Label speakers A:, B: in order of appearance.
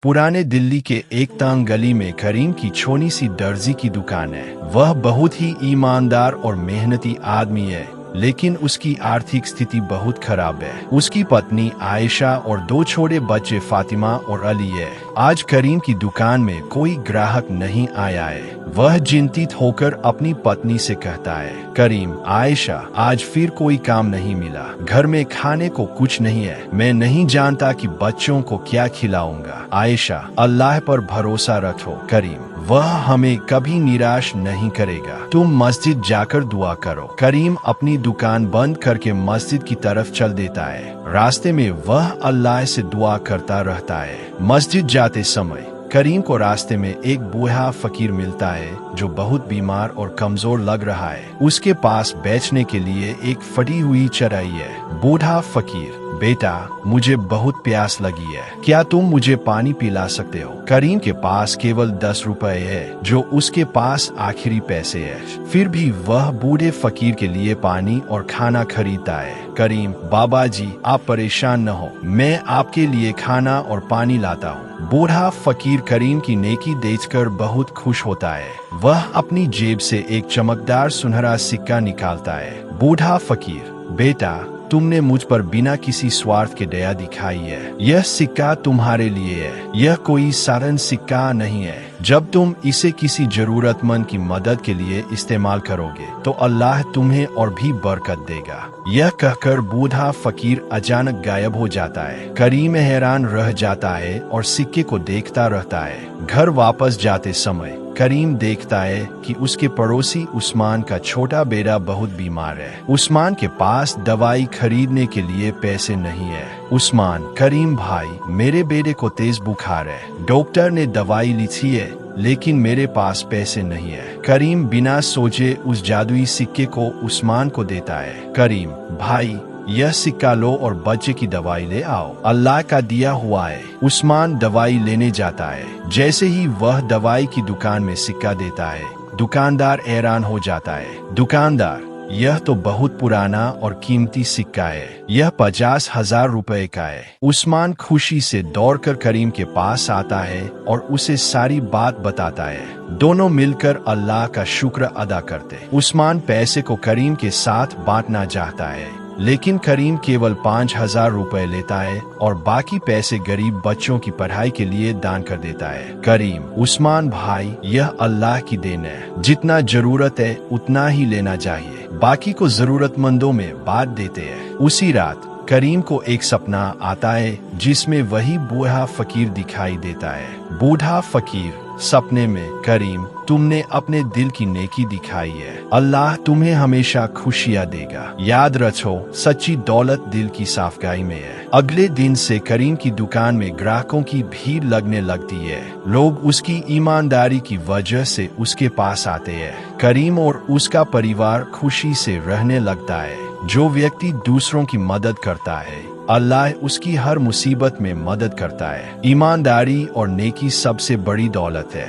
A: पुराने दिल्ली के एक तंग गली में करीम की छोटी सी दर्जी की दुकान है। वह बहुत ही ईमानदार और मेहनती आदमी है, लेकिन उसकी आर्थिक स्थिति बहुत खराब है। उसकी पत्नी आयशा और दो छोटे बच्चे फातिमा और अली है। आज करीम की दुकान में कोई ग्राहक नहीं आया है। वह चिंतित होकर अपनी पत्नी से कहता है, करीम, आयशा, आज फिर कोई काम नहीं मिला। घर में खाने को कुछ नहीं है। मैं नहीं जानता कि बच्चों को क्या खिलाऊंगा। आयशा, अल्लाह पर भरोसा रखो करीम, वह हमें कभी निराश नहीं करेगा। तुम मस्जिद जाकर दुआ करो। करीम अपनी दुकान बंद करके मस्जिद की तरफ चल देता है। रास्ते में वह अल्लाह से दुआ करता रहता है। मस्जिद जाते समय करीम को रास्ते में एक बूढ़ा फकीर मिलता है जो बहुत बीमार और कमजोर लग रहा है। उसके पास बेचने के लिए एक फटी हुई चराई है। बूढ़ा फकीर, बेटा, मुझे बहुत प्यास लगी है, क्या तुम मुझे पानी पिला सकते हो? करीम के पास केवल 10 रुपए है, जो उसके पास आखिरी पैसे है। फिर भी वह बूढ़े फकीर के लिए पानी और खाना खरीदता है। करीम, बाबा जी, आप परेशान न हो, मैं आपके लिए खाना और पानी लाता हूँ। बूढ़ा फकीर करीम की नेकी देखकर बहुत खुश होता है। वह अपनी जेब से एक चमकदार सुनहरा सिक्का निकालता है। बूढ़ा फकीर, बेटा, तुमने मुझ पर बिना किसी स्वार्थ के दया दिखाई है। यह सिक्का तुम्हारे लिए है। यह कोई साधारण सिक्का नहीं है। जब तुम इसे किसी जरूरतमंद की मदद के लिए इस्तेमाल करोगे तो अल्लाह तुम्हें और भी बरकत देगा। यह कहकर बूढ़ा फकीर अचानक गायब हो जाता है। करीम हैरान रह जाता है और सिक्के को देखता रहता है। घर वापस जाते समय करीम देखता है कि उसके पड़ोसी उस्मान का छोटा बेटा बहुत बीमार है। उस्मान के पास दवाई खरीदने के लिए पैसे नहीं है। उस्मान, करीम भाई, मेरे बेटे को तेज बुखार है। डॉक्टर ने दवाई लिखी है, लेकिन मेरे पास पैसे नहीं है। करीम बिना सोचे उस जादुई सिक्के को उस्मान को देता है। करीम भाई, यह सिक्का लो और बच्चे की दवाई ले आओ, अल्लाह का दिया हुआ है। उस्मान दवाई लेने जाता है। जैसे ही वह दवाई की दुकान में सिक्का देता है, दुकानदार हैरान हो जाता है। दुकानदार, यह तो बहुत पुराना और कीमती सिक्का है। यह 50,000 रुपए का है। उस्मान खुशी से दौड़कर करीम के पास आता है और उसे सारी बात बताता है। दोनों मिलकर अल्लाह का शुक्र अदा करते। उस्मान पैसे को करीम के साथ बांटना चाहता है, लेकिन करीम केवल 5,000 रुपए लेता है और बाकी पैसे गरीब बच्चों की पढ़ाई के लिए दान कर देता है। करीम, उस्मान भाई, यह अल्लाह की देन है। जितना जरूरत है उतना ही लेना चाहिए, बाकी को जरूरतमंदों में बांट देते हैं। उसी रात करीम को एक सपना आता है जिसमें वही बूढ़ा फकीर दिखाई देता है। बूढ़ा फकीर, सपने में, करीम, तुमने अपने दिल की नेकी दिखाई है। अल्लाह तुम्हें हमेशा खुशियाँ देगा। याद रखो, सच्ची दौलत दिल की साफगाई में है। अगले दिन से करीम की दुकान में ग्राहकों की भीड़ लगने लगती है। लोग उसकी ईमानदारी की वजह से उसके पास आते हैं। करीम और उसका परिवार खुशी से रहने लगता है। जो व्यक्ति दूसरों की मदद करता है, अल्लाह उसकी हर मुसीबत में मदद करता है। ईमानदारी और नेकी सबसे बड़ी दौलत है।